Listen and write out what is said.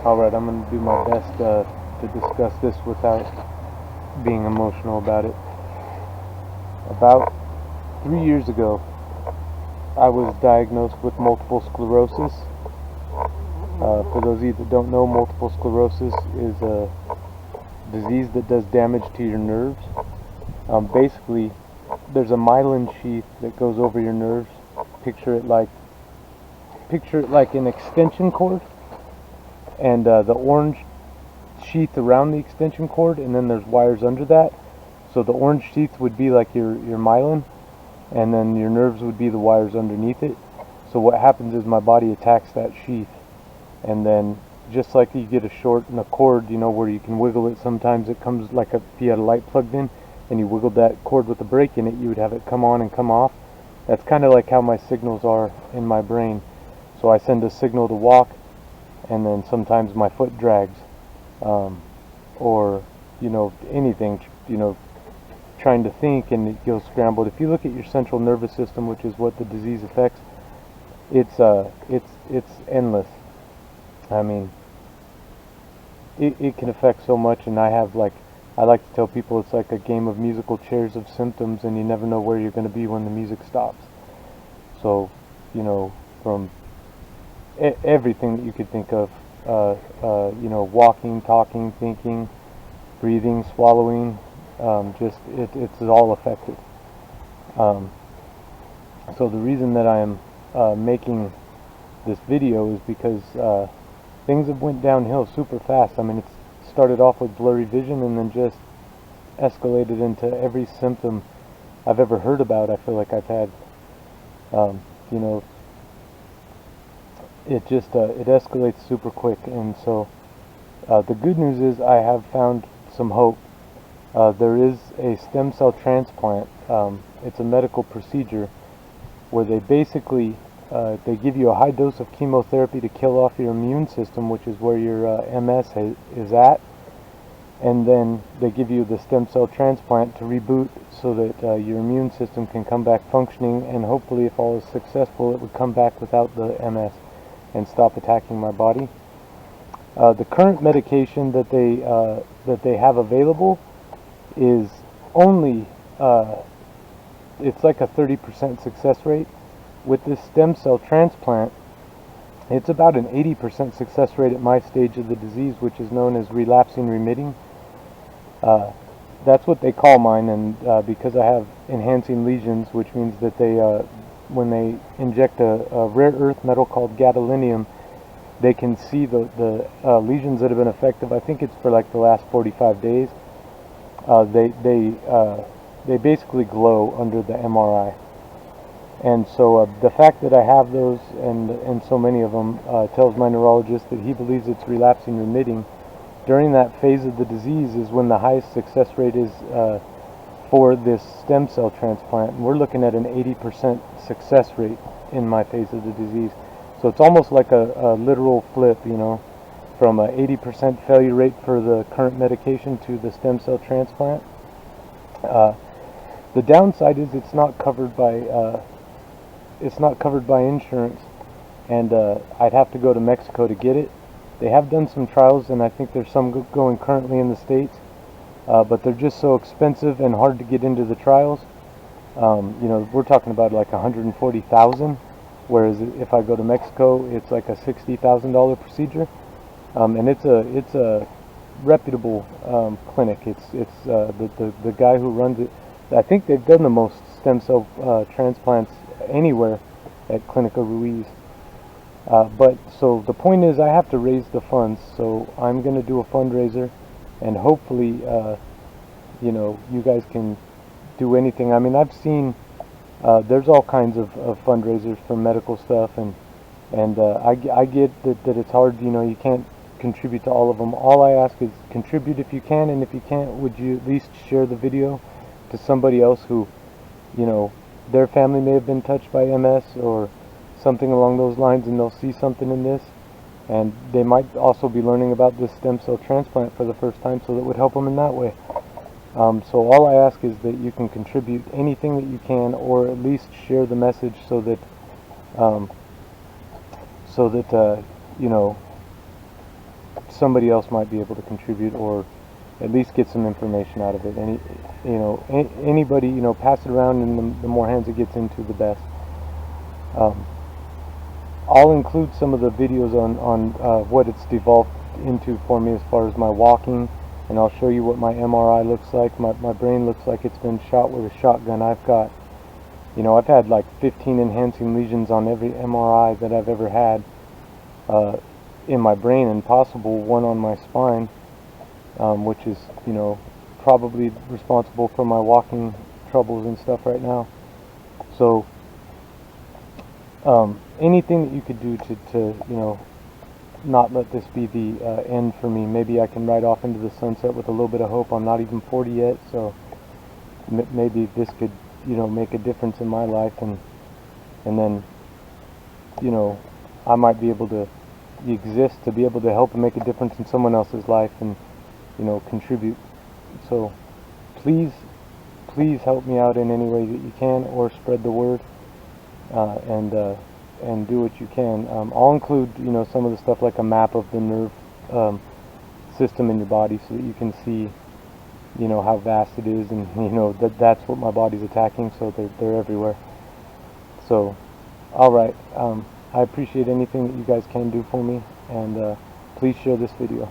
Alright, I'm going to do my best to discuss this without being emotional about it. About 3 years ago, I was diagnosed with multiple sclerosis. For those of you that don't know, multiple sclerosis is a disease that does damage to your nerves. Basically, there's a myelin sheath that goes over your nerves. Picture it like an extension cord, and the orange sheath around the extension cord, and then there's wires under that. So the orange sheath would be like your myelin, and then your nerves would be the wires underneath it. So what happens is my body attacks that sheath, and then just like you get a short in a cord, you know, where you can wiggle it, sometimes it comes like if you had a light plugged in and you wiggled that cord with a break in it, you would have it come on and come off. That's kind of like how my signals are in my brain. So I send a signal to walk, and then sometimes my foot drags, or you know, anything, you know, trying to think, and it goes scrambled. If you look at your central nervous system, which is what the disease affects, it's endless. I mean, it can affect so much, and I like to tell people it's like a game of musical chairs of symptoms, and you never know where you're going to be when the music stops. So, you know, from everything that you could think of, you know, walking, talking, thinking, breathing, swallowing, it's all affected. So the reason that I am making this video is because things have went downhill super fast. I mean, it started off with blurry vision and then just escalated into every symptom I've ever heard about. I feel like I've had, you know, it escalates super quick. And so the good news is I have found some hope. There is a stem cell transplant. It's a medical procedure where they basically they give you a high dose of chemotherapy to kill off your immune system, which is where your MS is at, and then they give you the stem cell transplant to reboot so that your immune system can come back functioning, and hopefully, if all is successful, it would come back without the MS and stop attacking my body. The current medication that they have available is only it's like a 30% success rate. With this stem cell transplant, it's about an 80% success rate at my stage of the disease, which is known as relapsing remitting. That's what they call mine, and because I have enhancing lesions, which means that they, when they inject a rare earth metal called gadolinium, they can see the lesions that have been effective. I think it's for like the last 45 days. They basically glow under the MRI. And so the fact that I have those and so many of them tells my neurologist that he believes it's relapsing remitting. During that phase of the disease is when the highest success rate is for this stem cell transplant. And we're looking at an 80% success rate in my phase of the disease. So it's almost like a literal flip, you know, from an 80% failure rate for the current medication to the stem cell transplant. The downside is it's not covered by insurance, and I'd have to go to Mexico to get it. They have done some trials, and I think there's some going currently in the States, but they're just so expensive and hard to get into the trials. You know, we're talking about like $140,000, whereas if I go to Mexico, it's like a $60,000 procedure, and it's a reputable clinic. It's the guy who runs it. I think they've done the most stem cell transplants anywhere at Clinica Ruiz. But so the point is I have to raise the funds, so I'm going to do a fundraiser, and hopefully you know, you guys can do anything. I mean, I've seen there's all kinds of fundraisers for medical stuff, and I get that it's hard, you know, you can't contribute to all of them. All I ask is contribute if you can, and if you can't, would you at least share the video to somebody else who, you know, their family may have been touched by MS or something along those lines, and they'll see something in this, and they might also be learning about this stem cell transplant for the first time, so that would help them in that way. So all I ask is that you can contribute anything that you can, or at least share the message so that you know, somebody else might be able to contribute, or at least get some information out of it. Anybody, pass it around, and the more hands it gets into, the best. I'll include some of the videos on what it's devolved into for me as far as my walking, and I'll show you what my MRI looks like. My brain looks like it's been shot with a shotgun. I've had like 15 enhancing lesions on every MRI that I've ever had in my brain, and possible one on my spine, which is, probably responsible for my walking troubles and stuff right now. So anything that you could do to not let this be the end for me. Maybe I can ride off into the sunset with a little bit of hope. I'm not even 40 yet, so maybe this could, make a difference in my life, and then, I might be able to exist to be able to help and make a difference in someone else's life, and, contribute. So please help me out in any way that you can, or spread the word, and do what you can. I'll include, some of the stuff like a map of the nerve system in your body, so that you can see, how vast it is, and that's what my body's attacking. So they're everywhere. So, all right. I appreciate anything that you guys can do for me, and please share this video.